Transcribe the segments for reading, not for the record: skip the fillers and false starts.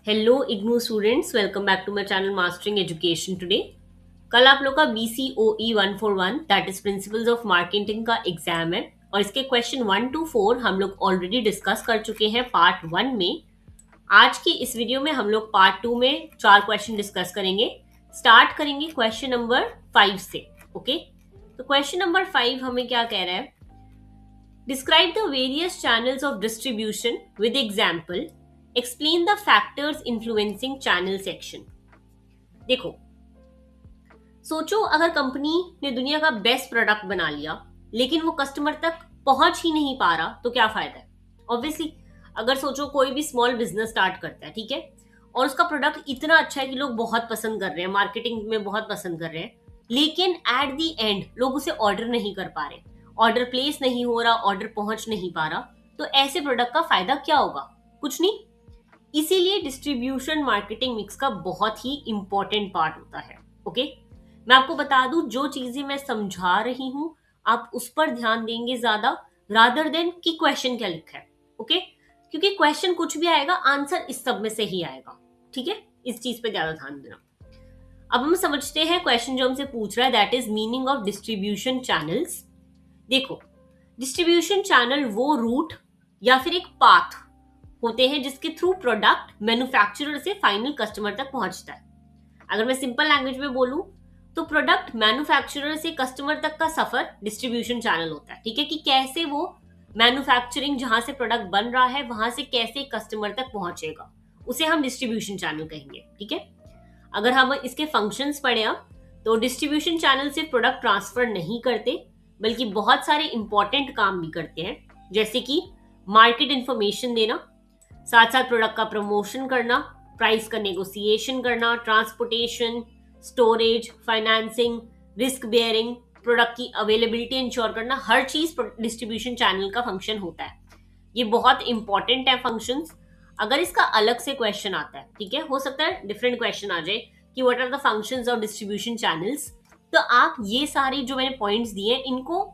Hello IGNOU students, welcome back to my channel mastering education today. कल आप लोग का BCOE 141 that is principles of marketing का exam है और इसके क्वेश्चन 1 to 4 हम लोग ऑलरेडी डिस्कस कर चुके हैं पार्ट 1 में। आज की इस वीडियो में हम लोग पार्ट 2 में 4 क्वेश्चन डिस्कस करेंगे। स्टार्ट करेंगे क्वेश्चन नंबर 5 से। ओके, तो क्वेश्चन नंबर 5 हमें क्या कह रहा है? Describe the various channels of distribution with example. Explain the factors influencing channel section. देखो, सोचो अगर कंपनी ने दुनिया का बेस्ट प्रोडक्ट बना लिया लेकिन वो कस्टमर तक पहुंच ही नहीं पा रहा तो क्या फायदा है? ऑब्वियसली, अगर सोचो कोई भी स्मॉल बिजनेस स्टार्ट करता है, ठीक है, और उसका प्रोडक्ट इतना अच्छा है कि लोग बहुत पसंद कर रहे हैं, मार्केटिंग में बहुत पसंद कर रहे हैं, लेकिन एट द एंड लोग उसे ऑर्डर नहीं कर पा रहे, ऑर्डर प्लेस नहीं हो रहा, ऑर्डर पहुंच नहीं पा रहा, तो ऐसे प्रोडक्ट का फायदा क्या होगा? कुछ नहीं। इसीलिए डिस्ट्रीब्यूशन मार्केटिंग मिक्स का बहुत ही इंपॉर्टेंट पार्ट होता है। ओके, मैं आपको बता दूं, जो चीजें मैं समझा रही हूं आप उस पर ध्यान देंगे ज्यादा, रादर देन कि क्वेश्चन क्या लिखा है। ओके, क्योंकि क्वेश्चन कुछ भी आएगा, आंसर इस सब में से ही आएगा। ठीक है, इस चीज पे ज्यादा ध्यान देना। अब हम समझते हैं क्वेश्चन जो हमसे पूछ रहा है, that is meaning of distribution channels. देखो, डिस्ट्रीब्यूशन चैनल वो रूट या फिर एक पाथ होते हैं जिसके थ्रू प्रोडक्ट मैन्युफैक्चरर से फाइनल कस्टमर तक पहुंचता है। अगर मैं सिंपल लैंग्वेज में बोलूं तो प्रोडक्ट मैन्युफैक्चरर से कस्टमर तक का सफर डिस्ट्रीब्यूशन चैनल होता है। ठीक है, कि कैसे वो मैन्युफैक्चरिंग जहां से प्रोडक्ट बन रहा है वहां से कैसे कस्टमर तक पहुंचेगा, उसे हम डिस्ट्रीब्यूशन चैनल कहेंगे। ठीक है, अगर हम इसके फंक्शंस पढ़े तो डिस्ट्रीब्यूशन चैनल सिर्फ प्रोडक्ट ट्रांसफर नहीं करते बल्कि बहुत सारे इंपॉर्टेंट काम भी करते हैं, जैसे कि मार्केट इंफॉर्मेशन देना, साथ साथ प्रोडक्ट का प्रमोशन करना, प्राइस का नेगोशिएशन करना, transportation, storage, financing, risk bearing, product की अवेलेबिलिटी इंश्योर करना, हर चीज डिस्ट्रीब्यूशन चैनल का फंक्शन होता है। ये बहुत इंपॉर्टेंट है फंक्शंस। अगर इसका अलग से क्वेश्चन आता है, ठीक है, हो सकता है डिफरेंट क्वेश्चन आ जाए कि what are the functions of distribution channels, तो आप ये सारी जो मैंने पॉइंट्स दिए इनको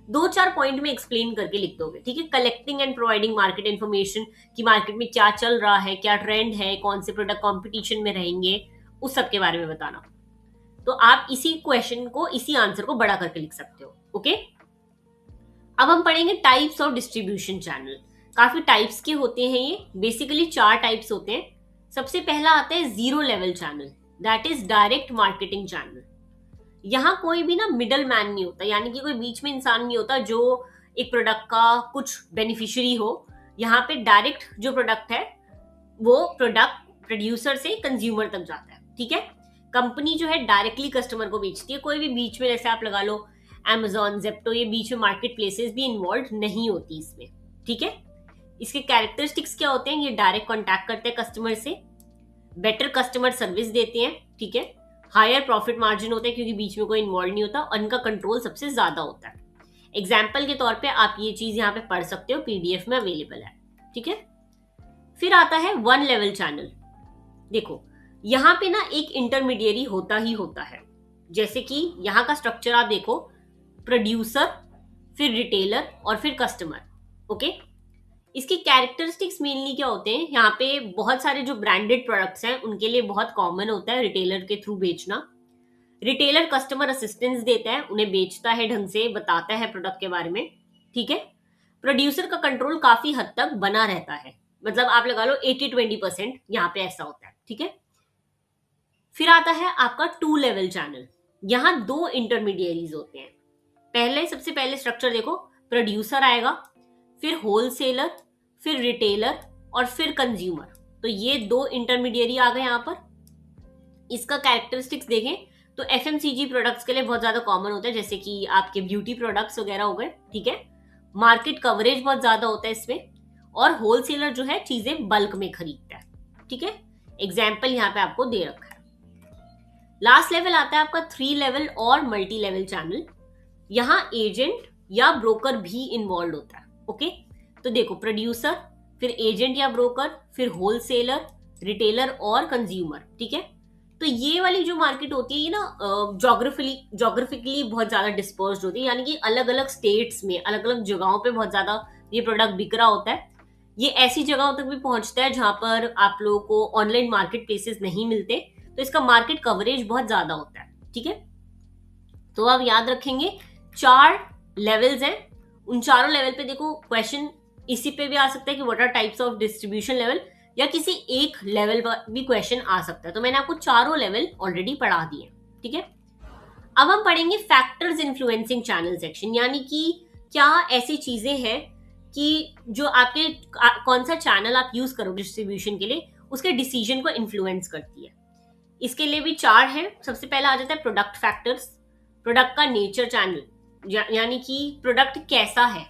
2-4 पॉइंट में एक्सप्लेन करके लिख दोगे। ठीक है, collecting and providing market information, कि मार्केट में क्या चल रहा है, क्या ट्रेंड है, कौन से प्रोडक्ट कंपटीशन में रहेंगे, उस सब के बारे में बताना। तो आप इसी क्वेश्चन को, इसी आंसर को बड़ा करके लिख सकते हो। ओके, अब हम पढ़ेंगे टाइप्स ऑफ डिस्ट्रीब्यूशन चैनल। काफी टाइप्स के होते हैं ये, बेसिकली 4 टाइप्स होते हैं। सबसे पहला आता है zero level channel, that is direct marketing channel. यहाँ कोई भी ना मिडल मैन नहीं होता, यानी कि कोई बीच में इंसान नहीं होता जो एक प्रोडक्ट का कुछ बेनिफिशियरी हो। यहाँ पे डायरेक्ट जो प्रोडक्ट है वो प्रोडक्ट प्रोड्यूसर से कंज्यूमर तक जाता है। ठीक है, कंपनी जो है डायरेक्टली कस्टमर को बेचती है, कोई भी बीच में, जैसे आप लगा लो Amazon, जेप्टो, ये बीच में मार्केट प्लेसेस भी इन्वॉल्व नहीं होती इसमें। ठीक है, इसके कैरेक्टरिस्टिक्स क्या होते हैं? ये डायरेक्ट कॉन्टैक्ट करते हैं कस्टमर से, बेटर कस्टमर सर्विस देते हैं, ठीक है, हायर प्रॉफिट मार्जिन होता है क्योंकि बीच में कोई इन्वॉल्व नहीं होता, और इनका कंट्रोल सबसे ज्यादा होता है। एग्जाम्पल के तौर पे आप ये चीज यहाँ पे पढ़ सकते हो, PDF में अवेलेबल है। ठीक है, फिर आता है वन लेवल चैनल। देखो, यहाँ पे ना एक इंटरमीडिएरी होता ही होता है, जैसे कि यहाँ का स्ट्रक्चर आप देखो, प्रोड्यूसर, फिर रिटेलर और फिर कस्टमर। ओके, इसकी कैरेक्टरिस्टिक्स मेनली क्या होते हैं? यहाँ पे बहुत सारे जो ब्रांडेड प्रोडक्ट्स हैं उनके लिए बहुत कॉमन होता है रिटेलर के थ्रू बेचना। रिटेलर कस्टमर असिस्टेंस देता है, उन्हें बेचता है, ढंग से बताता है प्रोडक्ट के बारे में। ठीक है, प्रोड्यूसर का कंट्रोल काफी हद तक बना रहता है, मतलब आप लगा लो 80-20% यहाँ पे ऐसा होता है। ठीक है, फिर आता है आपका 2 लेवल चैनल। यहाँ 2 इंटरमीडिएरीज होते हैं। सबसे पहले स्ट्रक्चर देखो, प्रोड्यूसर आएगा, फिर होलसेलर, फिर रिटेलर और फिर कंज्यूमर। तो ये 2 इंटरमीडिएरी आ गए यहाँ पर। इसका कैरेक्टरिस्टिक्स देखें तो FMCG प्रोडक्ट्स के लिए बहुत ज्यादा कॉमन होता है, जैसे कि आपके ब्यूटी प्रोडक्ट्स वगैरह हो गए। ठीक है, मार्केट कवरेज बहुत ज्यादा होता है इसमें, और होलसेलर जो है चीजें बल्क में खरीदता है। ठीक है, एग्जाम्पल यहाँ पे आपको दे रखा है। लास्ट लेवल आता है आपका 3 लेवल और मल्टी लेवल चैनल। यहाँ एजेंट या ब्रोकर भी इन्वॉल्व होता है। ओके, तो देखो, प्रोड्यूसर, फिर एजेंट या ब्रोकर, फिर होलसेलर, रिटेलर और कंज्यूमर। ठीक है, तो ये वाली जो मार्केट होती है ये ना जोग्राफिकली बहुत ज्यादा डिस्पर्स्ड होती है, यानी कि अलग अलग स्टेट्स में, अलग अलग जगहों पे बहुत ज्यादा ये प्रोडक्ट बिक रहा होता है। ये ऐसी जगहों तक भी पहुंचता है जहां पर आप लोगों को ऑनलाइन मार्केट प्लेसेस नहीं मिलते, तो इसका मार्केट कवरेज बहुत ज्यादा होता है। ठीक है, तो आप याद रखेंगे 4 लेवल्स हैं। उन चारों लेवल पे देखो क्वेश्चन इसी पे भी आ सकता है कि what are types of distribution level, या किसी एक लेवल पर भी क्वेश्चन आ सकता है। तो मैंने आपको चारों लेवल ऑलरेडी पढ़ा दिए। ठीक है, अब हम पढ़ेंगे फैक्टर्स इन्फ्लुएंसिंग चैनल सेक्शन, यानी कि क्या ऐसी चीजें हैं कि जो आपके कौन सा चैनल आप यूज करो डिस्ट्रीब्यूशन के लिए उसके डिसीजन को इन्फ्लुएंस करती है। इसके लिए भी 4 है। सबसे पहला आ जाता है प्रोडक्ट फैक्टर्स, प्रोडक्ट का नेचर चैनल, यानी कि प्रोडक्ट कैसा है।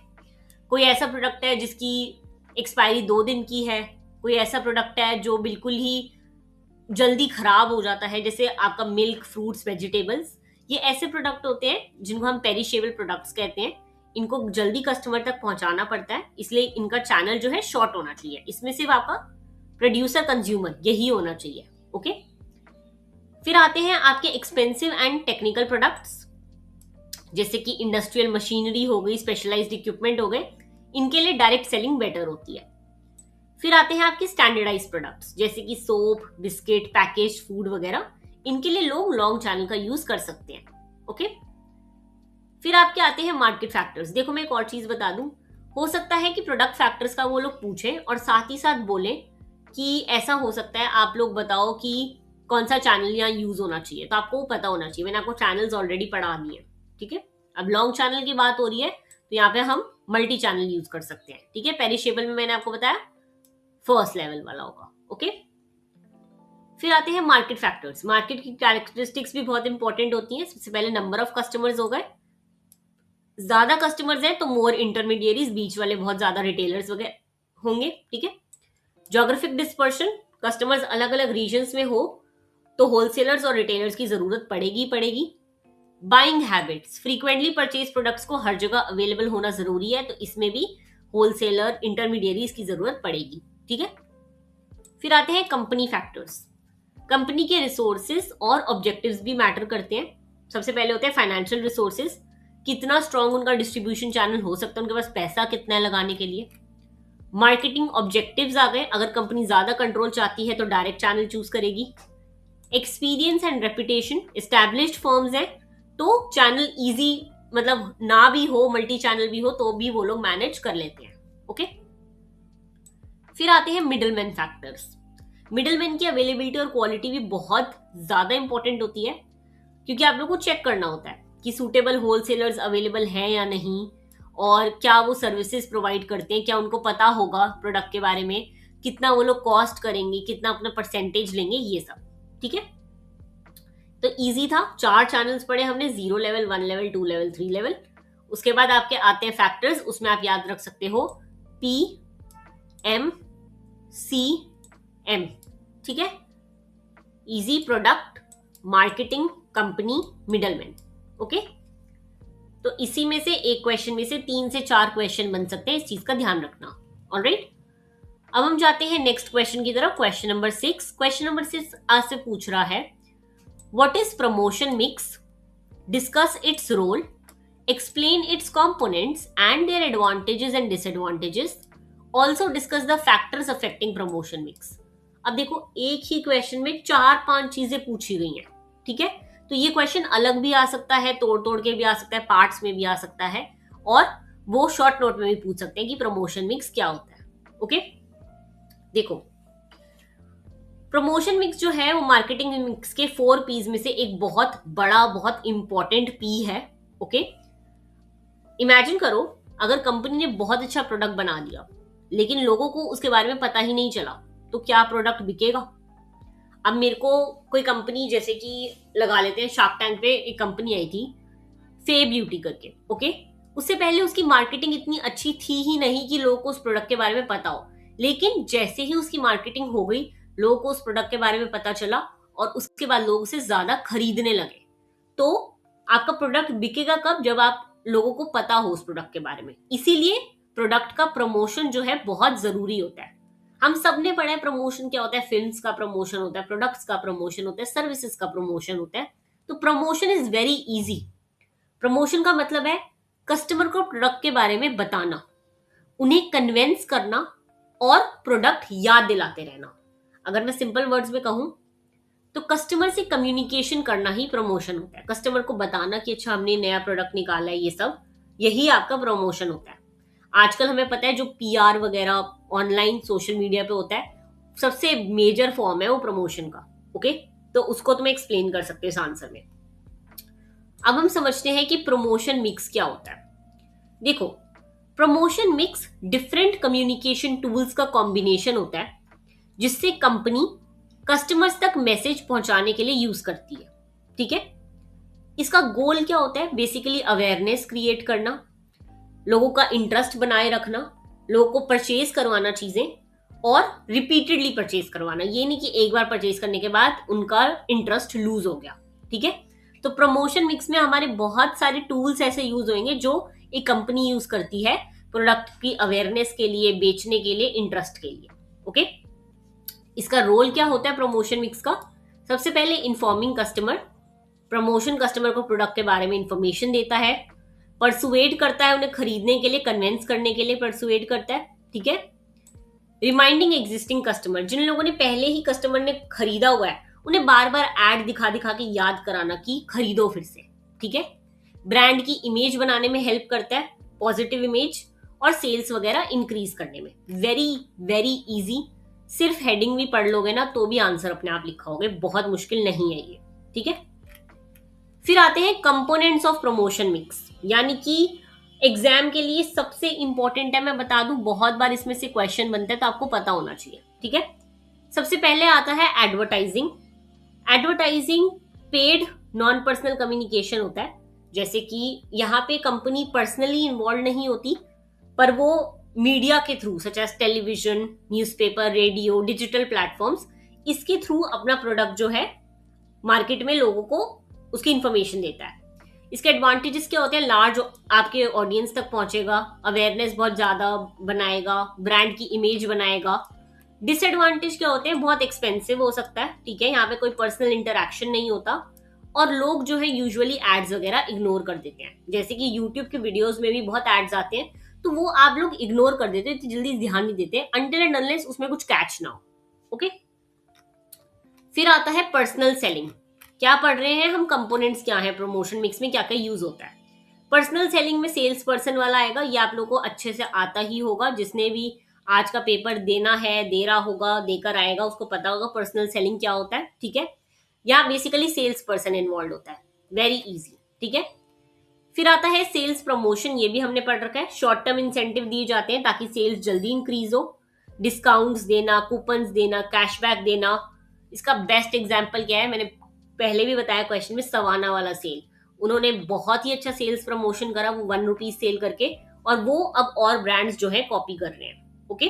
कोई ऐसा प्रोडक्ट है जिसकी एक्सपायरी 2 दिन की है, कोई ऐसा प्रोडक्ट है जो बिल्कुल ही जल्दी खराब हो जाता है, जैसे आपका मिल्क, फ्रूट्स, वेजिटेबल्स। ये ऐसे प्रोडक्ट होते हैं जिनको हम पेरिशेबल प्रोडक्ट्स कहते हैं। इनको जल्दी कस्टमर तक पहुंचाना पड़ता है, इसलिए इनका चैनल जो है शॉर्ट होना चाहिए। इसमें सिर्फ आपका प्रोड्यूसर कंज्यूमर यही होना चाहिए। ओके, फिर आते हैं आपके एक्सपेंसिव एंड टेक्निकल प्रोडक्ट्स, जैसे कि इंडस्ट्रियल मशीनरी हो गई, स्पेशलाइज्ड इक्विपमेंट हो गए, इनके लिए डायरेक्ट सेलिंग बेटर होती है। फिर आते हैं आपके स्टैंडर्डाइज प्रोडक्ट्स, जैसे कि सोप, बिस्किट, पैकेज फूड वगैरह, इनके लिए लोग लॉन्ग चैनल का यूज कर सकते हैं। ओके, फिर आपके आते हैं मार्केट फैक्टर्स। देखो मैं एक और चीज बता दूं, हो सकता है कि प्रोडक्ट फैक्टर्स का वो लोग पूछें और साथ ही साथ बोले कि ऐसा हो सकता है आप लोग बताओ कि कौन सा चैनल यहाँ यूज होना चाहिए, तो आपको पता होना चाहिए। मैंने आपको चैनल्स ऑलरेडी पढ़ा दिए। ठीक है, अब लॉन्ग चैनल की बात हो रही है तो यहाँ पे हम मल्टी चैनल यूज कर सकते हैं। ठीक है, पेरिशेबल में मैंने आपको बताया फर्स्ट लेवल वाला होगा। ओके, फिर आते हैं मार्केट फैक्टर्स। मार्केट की कैरेक्टरिस्टिक्स भी बहुत इंपॉर्टेंट होती हैं। सबसे पहले नंबर ऑफ कस्टमर्स हो गए, ज्यादा कस्टमर्स हैं तो मोर इंटरमीडिएरीज, बीच वाले बहुत ज्यादा रिटेलर्स वगैरह होंगे। ठीक है, ज्योग्राफिक डिस्पर्शन, कस्टमर्स अलग अलग रीजन्स में हो तो होलसेलर्स और रिटेलर्स की जरूरत पड़ेगी। Buying habits, frequently purchase products को हर जगह अवेलेबल होना जरूरी है, तो इसमें भी होलसेलर, इंटरमीडिएरीज की जरूरत पड़ेगी। ठीक है, फिर आते हैं कंपनी फैक्टर्स। कंपनी के रिसोर्सेज और ऑब्जेक्टिव्स भी मैटर करते हैं। सबसे पहले होते हैं फाइनेंशियल रिसोर्सेज, कितना स्ट्रांग उनका डिस्ट्रीब्यूशन चैनल हो सकता है, उनके पास पैसा कितना है लगाने के लिए। मार्केटिंग ऑब्जेक्टिव्स आ गए, अगर कंपनी ज्यादा कंट्रोल चाहती है तो डायरेक्ट चैनल चूज करेगी। Experience and reputation, established firms हैं तो चैनल इजी, मतलब ना भी हो, मल्टी चैनल भी हो तो भी वो लोग मैनेज कर लेते हैं। ओके, फिर आते हैं मिडलमैन फैक्टर्स। मिडलमैन की अवेलेबिलिटी और क्वालिटी भी बहुत ज्यादा इंपॉर्टेंट होती है, क्योंकि आप लोग को चेक करना होता है कि सूटेबल होलसेलर्स अवेलेबल हैं या नहीं, और क्या वो सर्विसेज प्रोवाइड करते हैं, क्या उनको पता होगा प्रोडक्ट के बारे में, कितना वो लोग कॉस्ट करेंगे, कितना अपना परसेंटेज लेंगे, ये सब। ठीक है, तो इजी था। 4 चैनल्स पढ़े हमने, 0 लेवल, 1 लेवल, 2 लेवल, 3 लेवल। उसके बाद आपके आते हैं फैक्टर्स, उसमें आप याद रख सकते हो P, M, C, M। ठीक है, easy, product, marketing, company, middleman. Okay, तो इसी में से एक क्वेश्चन में से 3 से 4 क्वेश्चन बन सकते हैं, इस चीज का ध्यान रखना। ऑलराइट, अब हम जाते हैं नेक्स्ट क्वेश्चन की तरफ। Question number 6। क्वेश्चन नंबर 6 आज से पूछ रहा है what is promotion mix, discuss its role, explain its components and their advantages and disadvantages, also discuss the factors affecting promotion mix. अब देखो एक ही क्वेश्चन में 4-5 चीजें पूछी गई हैं। ठीक है, तो ये क्वेश्चन अलग भी आ सकता है, तोड़ तोड़ के भी आ सकता है, पार्ट्स में भी आ सकता है, और वो शॉर्ट नोट में भी पूछ सकते हैं कि प्रमोशन मिक्स क्या होता है। ओके, देखो प्रमोशन मिक्स जो है वो मार्केटिंग मिक्स के 4 पीज में से एक बहुत बड़ा, बहुत इंपॉर्टेंट पी है। ओके, इमेजिन करो अगर कंपनी ने बहुत अच्छा प्रोडक्ट बना दिया लेकिन लोगों को उसके बारे में पता ही नहीं चला, तो क्या प्रोडक्ट बिकेगा? अब मेरे को कोई कंपनी, जैसे कि लगा लेते हैं शार्क टैंक पे एक कंपनी आई थी फे ब्यूटी करके। ओके, उससे पहले उसकी मार्केटिंग इतनी अच्छी थी ही नहीं कि लोगों को उस प्रोडक्ट के बारे में पता हो, लेकिन जैसे ही उसकी मार्केटिंग हो गई, लोगों को उस प्रोडक्ट के बारे में पता चला और उसके बाद लोग उसे ज्यादा खरीदने लगे। तो आपका प्रोडक्ट बिकेगा कब? जब आप लोगों को पता हो उस प्रोडक्ट के बारे में। इसीलिए प्रोडक्ट का प्रमोशन जो है बहुत जरूरी होता है। हम सब ने पढ़ा है प्रमोशन क्या होता है, फिल्म्स का प्रमोशन होता है, प्रोडक्ट्स का प्रमोशन होता है, सर्विसेज का प्रमोशन होता है। तो promotion is very easy. Promotion का मतलब है कस्टमर को प्रोडक्ट के बारे में बताना, उन्हें कन्विंस करना और प्रोडक्ट याद दिलाते रहना। अगर मैं सिंपल वर्ड्स में कहूं तो कस्टमर से कम्युनिकेशन करना ही प्रमोशन होता है। कस्टमर को बताना कि अच्छा हमने नया प्रोडक्ट निकाला है, ये सब यही आपका प्रमोशन होता है। आजकल हमें पता है जो पीआर वगैरह ऑनलाइन सोशल मीडिया पे होता है, सबसे मेजर फॉर्म है वो प्रमोशन का। ओके, तो उसको तो मैं एक्सप्लेन कर सकते हैं इस आंसर में। अब हम समझते हैं कि प्रमोशन मिक्स क्या होता है। देखो, promotion mix different communication tools का कॉम्बिनेशन होता है जिससे कंपनी कस्टमर्स तक मैसेज पहुंचाने के लिए यूज करती है। ठीक है, इसका गोल क्या होता है? बेसिकली अवेयरनेस क्रिएट करना, लोगों का इंटरेस्ट बनाए रखना, लोगों को परचेज करवाना चीजें, और रिपीटेडली परचेज करवाना। ये नहीं कि एक बार परचेज करने के बाद उनका इंटरेस्ट लूज हो गया। ठीक है, तो प्रमोशन मिक्स में हमारे बहुत सारे टूल्स ऐसे यूज होंगे जो एक कंपनी यूज करती है प्रोडक्ट की अवेयरनेस के लिए, बेचने के लिए, इंटरेस्ट के लिए। ओके, इसका रोल क्या होता है प्रमोशन मिक्स का? सबसे पहले इन्फॉर्मिंग कस्टमर। प्रमोशन कस्टमर को प्रोडक्ट के बारे में इंफॉर्मेशन देता है, परसुएड करता है उन्हें खरीदने के लिए, कन्विंस करने के लिए परसुएड करता है। ठीक है, रिमाइंडिंग एग्जिस्टिंग कस्टमर, जिन लोगों ने पहले ही कस्टमर ने खरीदा हुआ है उन्हें बार बार एड दिखा दिखा के याद कराना कि खरीदो फिर से। ठीक है, ब्रांड की इमेज बनाने में हेल्प करता है, पॉजिटिव इमेज, और सेल्स वगैरह इंक्रीज करने में। वेरी वेरी इजी, सिर्फ हेडिंग भी पढ़ लोगे ना तो भी आंसर अपने आप लिखाओगे, बहुत मुश्किल नहीं है ये। ठीक है, फिर आते हैं कंपोनेंट्स ऑफ प्रमोशन मिक्स, यानी कि एग्जाम के लिए सबसे इंपॉर्टेंट है। मैं बता दूं, बहुत बार इसमें से क्वेश्चन बनता है तो आपको पता होना चाहिए। ठीक है, सबसे पहले आता है advertising. Advertising paid non personal communication होता है, जैसे कि यहाँ पे कंपनी पर्सनली इन्वॉल्व नहीं होती पर वो मीडिया के through, such as television, newspaper, radio, digital platforms, इसके थ्रू अपना प्रोडक्ट जो है मार्केट में लोगों को उसकी इंफॉर्मेशन देता है। इसके एडवांटेजेस क्या होते हैं? लार्ज आपके ऑडियंस तक पहुंचेगा, अवेयरनेस बहुत ज्यादा बनाएगा, ब्रांड की इमेज बनाएगा। डिसएडवांटेज क्या होते हैं? बहुत एक्सपेंसिव हो सकता है। ठीक है, यहाँ पे कोई पर्सनल इंटरैक्शन नहीं होता, और लोग जो है यूजुअली एड्स वगैरह इग्नोर कर देते हैं। जैसे कि यूट्यूब के वीडियोस में भी बहुत एड्स आते हैं तो वो आप लोग इग्नोर कर देते हैं, तो जल्दी ध्यान नहीं देते अनटिल एंड अनलेस उसमें कुछ कैच ना हो। ओके, फिर आता है पर्सनल सेलिंग। क्या पढ़ रहे हैं हम? कंपोनेंट्स क्या है प्रमोशन मिक्स में, क्या क्या यूज होता है। पर्सनल सेलिंग में सेल्स पर्सन वाला आएगा, ये आप लोगों को अच्छे से आता ही होगा। जिसने भी आज का पेपर देना है, दे रहा होगा, देकर आएगा, उसको पता होगा पर्सनल सेलिंग क्या होता है। ठीक है, यहाँ बेसिकली सेल्स पर्सन इन्वॉल्व होता है, वेरी इजी। ठीक है, फिर आता है सेल्स प्रमोशन, ये भी हमने पढ़ रखा है। शॉर्ट टर्म इंसेंटिव दिए जाते हैं ताकि सेल्स जल्दी इंक्रीज हो, डिस्काउंट्स देना, कूपन्स देना, कैशबैक देना। इसका बेस्ट एग्जाम्पल क्या है? मैंने पहले भी बताया क्वेश्चन में, सवाना वाला सेल। उन्होंने बहुत ही अच्छा सेल्स प्रमोशन करा, वो 1 रुपीज सेल करके, और वो अब और ब्रांड्स जो है कॉपी कर रहे हैं। ओके,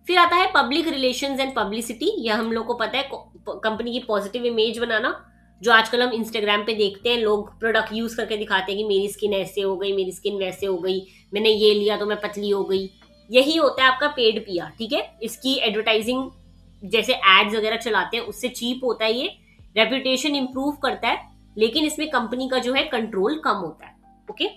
फिर आता है पब्लिक रिलेशंस एंड पब्लिसिटी। यह हम लोग को पता है, कंपनी की पॉजिटिव इमेज बनाना। जो आजकल हम इंस्टाग्राम पे देखते हैं, लोग प्रोडक्ट यूज करके दिखाते हैं कि मेरी स्किन ऐसे हो गई, मेरी स्किन वैसे हो गई, मैंने ये लिया तो मैं पतली हो गई। यही होता है आपका पेड पीआर। ठीक है, इसकी एडवर्टाइजिंग जैसे एड्स वगैरह चलाते हैं उससे चीप होता है, ये रेपुटेशन इंप्रूव करता है, लेकिन इसमें कंपनी का जो है कंट्रोल कम होता है। ओके,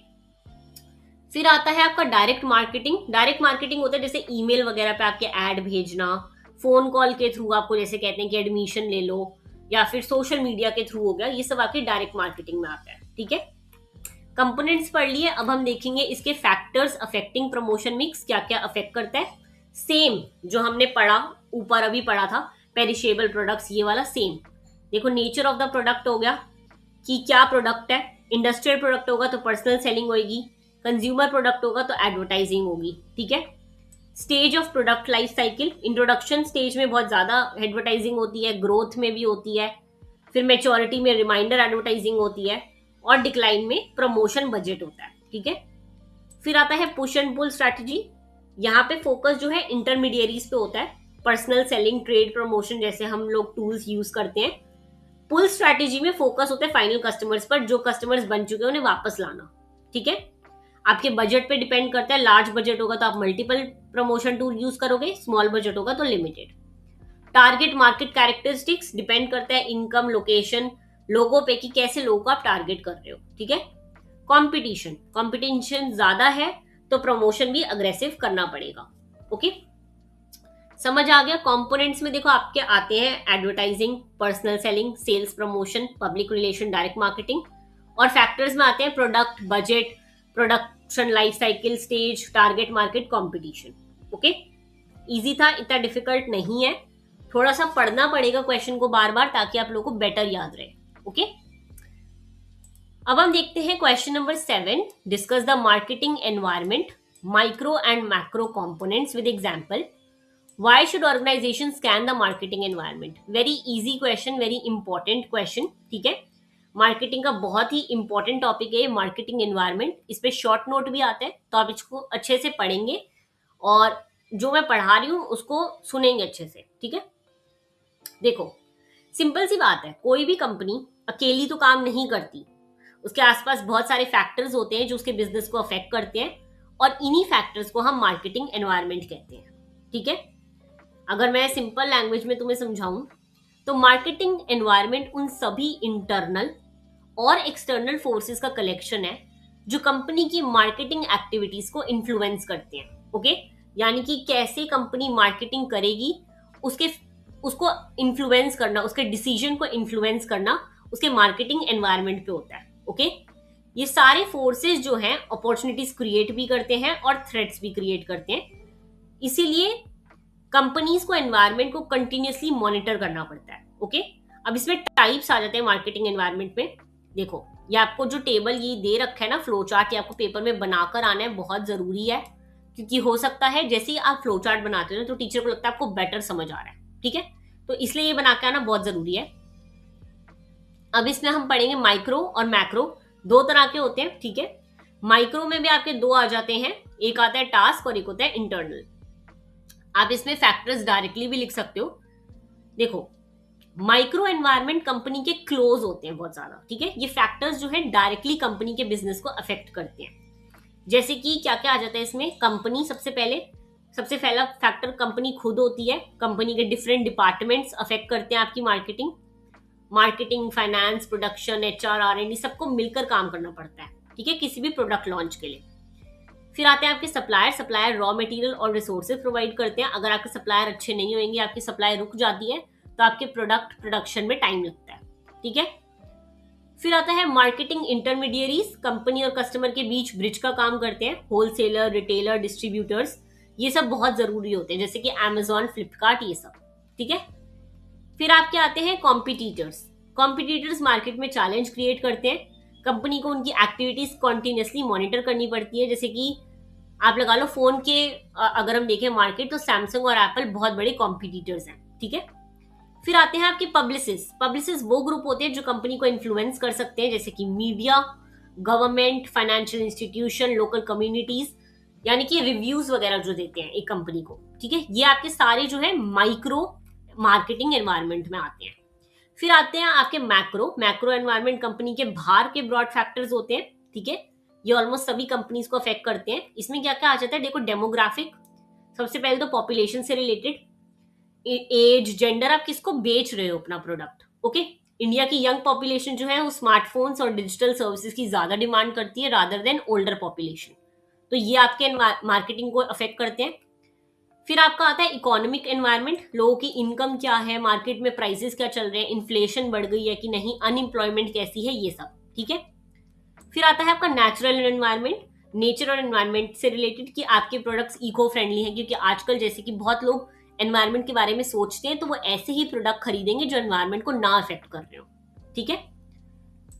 फिर आता है आपका डायरेक्ट मार्केटिंग। डायरेक्ट मार्केटिंग होता है जैसे ईमेल वगैरह पे आपके ऐड भेजना, फोन कॉल के थ्रू आपको जैसे कहते हैं कि एडमिशन ले लो, या फिर सोशल मीडिया के थ्रू हो गया, ये सब आपके डायरेक्ट मार्केटिंग में आता है। ठीक है, कंपोनेंट्स पढ़ लिए। अब हम देखेंगे इसके फैक्टर्स अफेक्टिंग प्रमोशन मिक्स, क्या क्या अफेक्ट करता है। सेम जो हमने पढ़ा ऊपर अभी पढ़ा था, पेरिशेबल प्रोडक्ट्स, ये वाला सेम। देखो, नेचर ऑफ द प्रोडक्ट हो गया कि क्या प्रोडक्ट है। इंडस्ट्रियल प्रोडक्ट होगा तो पर्सनल सेलिंग होगी, कंज्यूमर प्रोडक्ट होगा तो एडवर्टाइजिंग होगी। ठीक है, stage of product life cycle, introduction stage में बहुत ज्यादा एडवर्टाइजिंग होती है, ग्रोथ में भी होती है, फिर मेच्योरिटी में रिमाइंडर एडवर्टाइजिंग होती है, और डिक्लाइन में प्रमोशन बजट होता है। ठीक है, फिर आता है पुश एंड पुल स्ट्रैटेजी। यहाँ पे फोकस जो है इंटरमीडिएरीज पे होता है, पर्सनल सेलिंग, ट्रेड प्रमोशन जैसे हम लोग टूल्स यूज करते हैं। पुल स्ट्रैटेजी में फोकस होता है फाइनल कस्टमर्स पर, जो कस्टमर्स बन चुके हैं उन्हें वापस लाना। ठीक है, आपके बजट पे डिपेंड करता है। लार्ज बजट होगा तो आप मल्टीपल प्रमोशन टूल यूज करोगे, स्मॉल बजट होगा तो limited. Target market characteristics depend करता है इनकम, लोकेशन, लोगों पे कि कैसे लोगों को आप टारगेट कर रहे हो। ठीक है, कंपटीशन ज्यादा है तो प्रमोशन भी अग्रेसिव करना पड़ेगा। ओके, समझ आ गया। कंपोनेंट्स में देखो आपके आते हैं advertising, personal selling, sales promotion, public relation, direct marketing. और फैक्टर्स में आते हैं product, budget, production life cycle, stage, target market, competition. Okay, easy था, इतना डिफिकल्ट नहीं है। थोड़ा सा पढ़ना पड़ेगा क्वेश्चन को बार बार ताकि आप लोगों को बेटर याद रहे। ओके, अब हम देखते हैं question number 7। Discuss the marketing environment, micro and macro components with example. Why should organization scan the marketing environment? Very easy question, very important question। ठीक है, मार्केटिंग का बहुत ही इंपॉर्टेंट टॉपिक है मार्केटिंग एनवायरमेंट। इस पे शॉर्ट नोट भी आता है, तो आप इसको अच्छे से पढ़ेंगे और जो मैं पढ़ा रही हूँ उसको सुनेंगे अच्छे से। ठीक है, देखो सिंपल सी बात है, कोई भी कंपनी अकेली तो काम नहीं करती। उसके आसपास बहुत सारे फैक्टर्स होते हैं जो उसके बिजनेस को अफेक्ट करते हैं, और इन्हीं फैक्टर्स को हम मार्केटिंग एनवायरमेंट कहते हैं। ठीक है, अगर मैं सिंपल लैंग्वेज में तुम्हें समझाऊं तो मार्केटिंग एनवायरनमेंट उन सभी इंटरनल और एक्सटर्नल फोर्सेस का कलेक्शन है जो कंपनी की मार्केटिंग एक्टिविटीज को इन्फ्लुएंस करते हैं। ओके, यानी कि कैसे कंपनी मार्केटिंग करेगी उसको इन्फ्लुएंस करना, उसके डिसीजन को इन्फ्लुएंस करना उसके मार्केटिंग एनवायरनमेंट पे होता है। ओके, ये सारे फोर्सेस जो हैं अपॉर्चुनिटीज क्रिएट भी करते हैं और थ्रेट्स भी क्रिएट करते हैं। इसीलिए कंपनीज को एनवायरनमेंट को कंटिन्यूअसली मॉनिटर करना पड़ता है। ओके, अब इसमें टाइप्स आ जाते हैं मार्केटिंग एनवायरनमेंट में। देखो ये आपको जो टेबल ये दे रखा है ना, फ्लो चार्ट, ये आपको पेपर में बनाकर आना है, बहुत जरूरी है। क्योंकि हो सकता है जैसे ही आप फ्लो चार्ट बनाते हो ना तो टीचर को लगता है आपको बेटर समझ आ रहा है। ठीक है, तो इसलिए ये बना के आना बहुत जरूरी है। अब इसमें हम पढ़ेंगे माइक्रो और मैक्रो, दो तरह के होते हैं। ठीक है, माइक्रो में भी आपके दो आ जाते हैं, एक आता है टास्क और एक होता है इंटरनल। आप इसमें फैक्टर्स डायरेक्टली भी लिख सकते हो। देखो माइक्रो एनवायरनमेंट कंपनी के क्लोज होते हैं बहुत ज्यादा। ठीक है, ये फैक्टर्स जो है डायरेक्टली कंपनी के बिजनेस को अफेक्ट करते हैं। जैसे कि क्या क्या आ जाता है इसमें, कंपनी सबसे पहला फैक्टर कंपनी खुद होती है। कंपनी के डिफरेंट डिपार्टमेंट्स अफेक्ट करते हैं आपकी marketing, finance, production, HR, R&D, सबको मिलकर काम करना पड़ता है। ठीक है, किसी भी प्रोडक्ट लॉन्च के लिए। फिर आते हैं आपके सप्लायर रॉ मटेरियल और रिसोर्सेज प्रोवाइड करते हैं। अगर आपके सप्लायर अच्छे नहीं होंगे, आपकी सप्लाई रुक जाती है तो आपके प्रोडक्ट प्रोडक्शन में टाइम लगता है। ठीक है, फिर आता है मार्केटिंग इंटरमीडियरीज, कंपनी और कस्टमर के बीच ब्रिज का काम करते हैं। होलसेलर, रिटेलर, डिस्ट्रीब्यूटर्स, ये सब बहुत जरूरी होते हैं, जैसे कि Amazon, फ्लिपकार्ट, ये सब। ठीक है, फिर आपके आते हैं कॉम्पिटिटर्स मार्केट में चैलेंज क्रिएट करते हैं। कंपनी को उनकी एक्टिविटीज कॉन्टिन्यूसली मॉनिटर करनी पड़ती है। जैसे कि आप लगा लो फोन के अगर हम देखें मार्केट, तो सैमसंग और एप्पल बहुत बड़े कॉम्पिटिटर्स हैं। ठीक है, फिर आते हैं आपके पब्लिसिस्ट वो ग्रुप होते हैं जो कंपनी को इन्फ्लुएंस कर सकते हैं, जैसे कि media, government, financial institution, local communities, यानी कि रिव्यूज वगैरह जो देते हैं एक कंपनी को। ठीक है, ये आपके सारे जो है माइक्रो मार्केटिंग एनवायरनमेंट में आते हैं। फिर आते हैं आपके मैक्रो एनवायरनमेंट, कंपनी के बाहर के ब्रॉड फैक्टर्स होते हैं। ठीक है, ये ऑलमोस्ट सभी कंपनीज को अफेक्ट करते हैं। इसमें क्या क्या आ जाता है, देखो डेमोग्राफिक, सबसे पहले तो पॉपुलेशन से रिलेटेड, एज, जेंडर, आप किसको बेच रहे हो अपना प्रोडक्ट। ओके, इंडिया की यंग पॉपुलेशन जो है वो स्मार्टफोन्स और डिजिटल सर्विसेज की ज्यादा डिमांड करती है रादर देन ओल्डर पॉपुलेशन, तो ये आपके मार्केटिंग को अफेक्ट करते हैं। फिर आपका आता है इकोनॉमिक एनवायरनमेंट, लोगों की इनकम क्या है, मार्केट में प्राइसेस क्या चल रहे हैं, इन्फ्लेशन बढ़ गई है कि नहीं, अनएम्प्लॉयमेंट कैसी है, ये सब। ठीक है, फिर आता है आपका नेचुरल एनवायरनमेंट, नेचर और एनवायरनमेंट से रिलेटेड कि आपके प्रोडक्ट्स इको फ्रेंडली हैं, क्योंकि आजकल जैसे कि बहुत लोग एनवायरनमेंट के बारे में सोचते हैं तो वो ऐसे ही प्रोडक्ट खरीदेंगे जो एनवायरनमेंट को ना अफेक्ट कर रहे हो। ठीक है,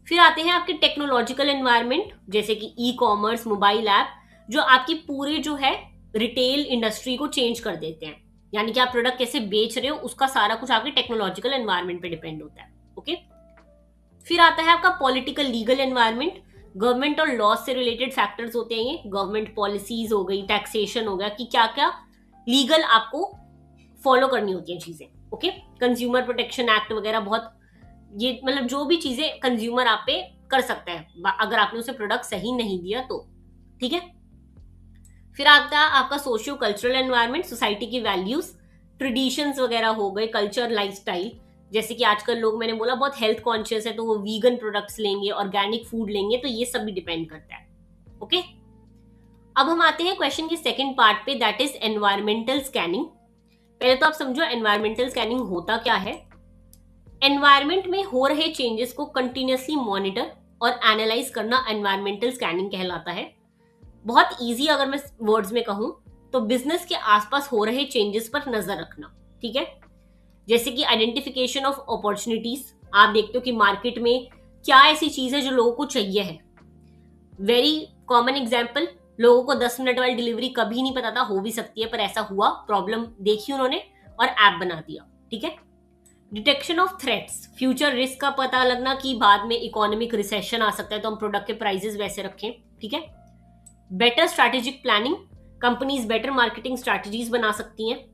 फिर आते हैं आपके टेक्नोलॉजिकल एनवायरनमेंट, जैसे कि ई कॉमर्स, मोबाइल ऐप, जो आपकी पूरे जो है रिटेल इंडस्ट्री को चेंज कर देते हैं, यानी कि आप प्रोडक्ट कैसे बेच रहे हो उसका सारा कुछ आपके टेक्नोलॉजिकल एनवायरनमेंट पे डिपेंड होता है। ओके, फिर आता है आपका पॉलिटिकल लीगल एनवायरनमेंट, गवर्नमेंट और लॉ से रिलेटेड फैक्टर्स होते हैं ये, गवर्नमेंट पॉलिसीज हो गई, टैक्सेशन हो गया, कि क्या क्या लीगल आपको फॉलो करनी होती है चीजें। ओके, कंज्यूमर प्रोटेक्शन एक्ट वगैरह, बहुत ये मतलब जो भी चीजें कंज्यूमर आप पे कर सकता है अगर आपने उसे प्रोडक्ट सही नहीं दिया तो। ठीक है, फिर आता है आपका सोशियो कल्चरल एनवायरनमेंट, सोसाइटी की वैल्यूज, ट्रेडिशंस वगैरह हो गए, कल्चर, लाइफस्टाइल, जैसे कि आजकल लोग, मैंने बोला, बहुत हेल्थ कॉन्शियस है तो वो वीगन प्रोडक्ट्स लेंगे, ऑर्गेनिक फूड लेंगे, तो ये सब भी डिपेंड करता है। ओके, अब हम आते हैं क्वेश्चन के सेकंड पार्ट पे, दैट इज एनवायरमेंटल स्कैनिंग। पहले तो आप समझो एनवायरमेंटल स्कैनिंग होता क्या है। एनवायरमेंट में हो रहे चेंजेस को कंटिन्यूअसली मॉनिटर और एनालाइज करना एनवायरमेंटल स्कैनिंग कहलाता है। बहुत इजी अगर मैं वर्ड्स में कहूं तो बिजनेस के आसपास हो रहे चेंजेस पर नजर रखना, ठीक है। जैसे कि आइडेंटिफिकेशन ऑफ अपॉर्चुनिटीज, आप देखते हो कि मार्केट में क्या ऐसी चीज है जो लोगों को चाहिए है। वेरी कॉमन एग्जाम्पल, लोगों को 10 मिनट वाली डिलीवरी कभी नहीं पता था, हो भी सकती है पर ऐसा हुआ, प्रॉब्लम देखी उन्होंने और ऐप बना दिया, ठीक है। Detection of threats, future risk का पता लगना कि बाद में इकोनॉमिक रिसेशन आ सकता है तो हम प्रोडक्ट के प्राइसेस वैसे रखें, ठीक है। Better strategic planning, companies better marketing strategies बना सकती हैं।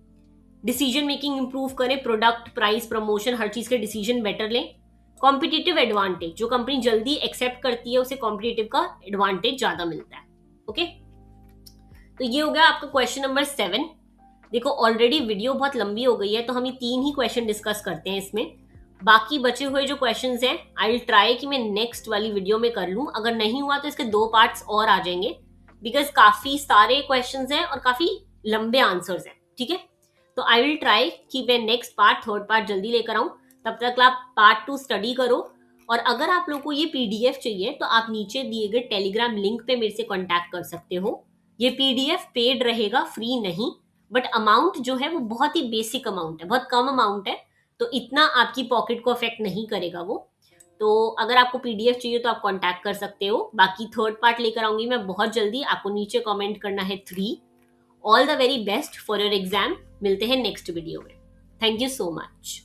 डिसीजन मेकिंग इंप्रूव करें, प्रोडक्ट प्राइस प्रमोशन हर चीज के डिसीजन बेटर लें। कॉम्पिटिटिव एडवांटेज, जो कंपनी जल्दी एक्सेप्ट करती है उसे कॉम्पिटिटिव का एडवांटेज ज्यादा मिलता है, ओके। तो ये हो गया आपका क्वेश्चन नंबर 7। देखो ऑलरेडी वीडियो बहुत लंबी हो गई है तो हम ये 3 ही क्वेश्चन डिस्कस करते हैं इसमें। बाकी बचे हुए जो क्वेश्चंस हैं आई विल ट्राई कि मैं नेक्स्ट वाली वीडियो में कर लूं। अगर नहीं हुआ तो इसके 2 पार्ट्स और आ जाएंगे, बिकॉज काफी सारे क्वेश्चंस हैं और काफी लंबे आंसर्स हैं, ठीक है। तो आई विल ट्राई कि मैं नेक्स्ट पार्ट, थर्ड पार्ट जल्दी लेकर आऊं। तब तक आप पार्ट 2 स्टडी करो। और अगर आप लोग को ये पीडीएफ चाहिए तो आप नीचे दिए गए टेलीग्राम लिंक पे मेरे से कॉन्टैक्ट कर सकते हो। ये पीडीएफ पेड रहेगा, फ्री नहीं, बट अमाउंट जो है वो बहुत ही बेसिक अमाउंट है, बहुत कम अमाउंट है, तो इतना आपकी पॉकेट को अफेक्ट नहीं करेगा वो। तो अगर आपको पीडीएफ चाहिए तो आप कांटेक्ट कर सकते हो। बाकी थर्ड पार्ट लेकर आऊंगी मैं बहुत जल्दी। आपको नीचे कमेंट करना है 3। All the very best for your exam. मिलते हैं नेक्स्ट वीडियो में। Thank you so much.